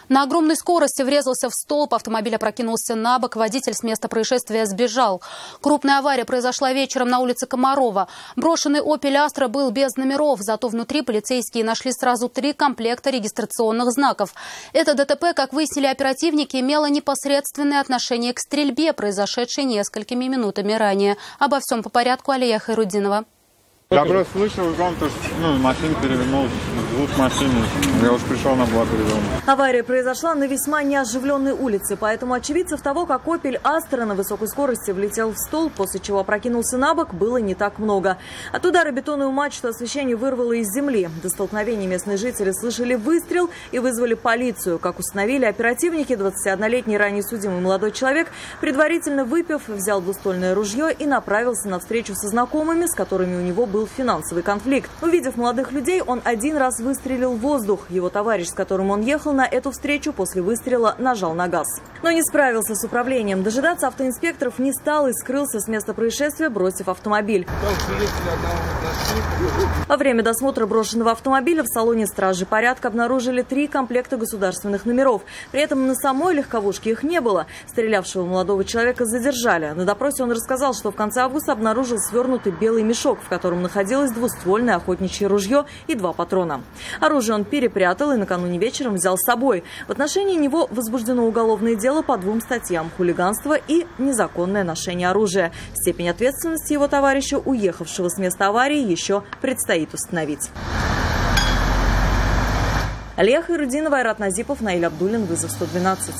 На огромной скорости врезался в столб, автомобиль опрокинулся на бок, водитель с места происшествия сбежал. Крупная авария произошла вечером на улице Комарова. Брошенный «Опель Астра» был без номеров, зато внутри полицейские нашли сразу 3 комплекта регистрационных знаков. Это ДТП, как выяснили оперативники, имело непосредственное отношение к стрельбе, произошедшей несколькими минутами ранее. Обо всем по порядку. Алия Хайрудинова. Я просто слышал, машина перевернулась, звук машины. Я уже пришел на два перевернуть. Авария произошла на весьма неоживленной улице, поэтому очевидцев того, как «Опель Астра» на высокой скорости влетел в столб, после чего опрокинулся на бок, было не так много. От удара бетонную мачту освещение вырвало из земли. До столкновения местные жители слышали выстрел и вызвали полицию. Как установили оперативники, 21-летний ранее судимый молодой человек, предварительно выпив, взял двуствольное ружье и направился на встречу со знакомыми, с которыми у него был финансовый конфликт. Увидев молодых людей, он один раз выстрелил в воздух. Его товарищ, с которым он ехал на эту встречу, после выстрела нажал на газ. Но не справился с управлением. Дожидаться автоинспекторов не стал и скрылся с места происшествия, бросив автомобиль. Во время досмотра брошенного автомобиля в салоне стражи порядка обнаружили 3 комплекта государственных номеров. При этом на самой легковушке их не было. Стрелявшего молодого человека задержали. На допросе он рассказал, что в конце августа обнаружил свернутый белый мешок, в котором находилось двуствольное охотничье ружье и 2 патрона. Оружие он перепрятал и накануне вечером взял с собой. В отношении него возбуждено уголовное дело по 2 статьям: хулиганство и незаконное ношение оружия. Степень ответственности его товарища, уехавшего с места аварии, еще предстоит установить. Алия Хайрудинова, Айрат Назипов, Наиль Абдуллин, вызов 112.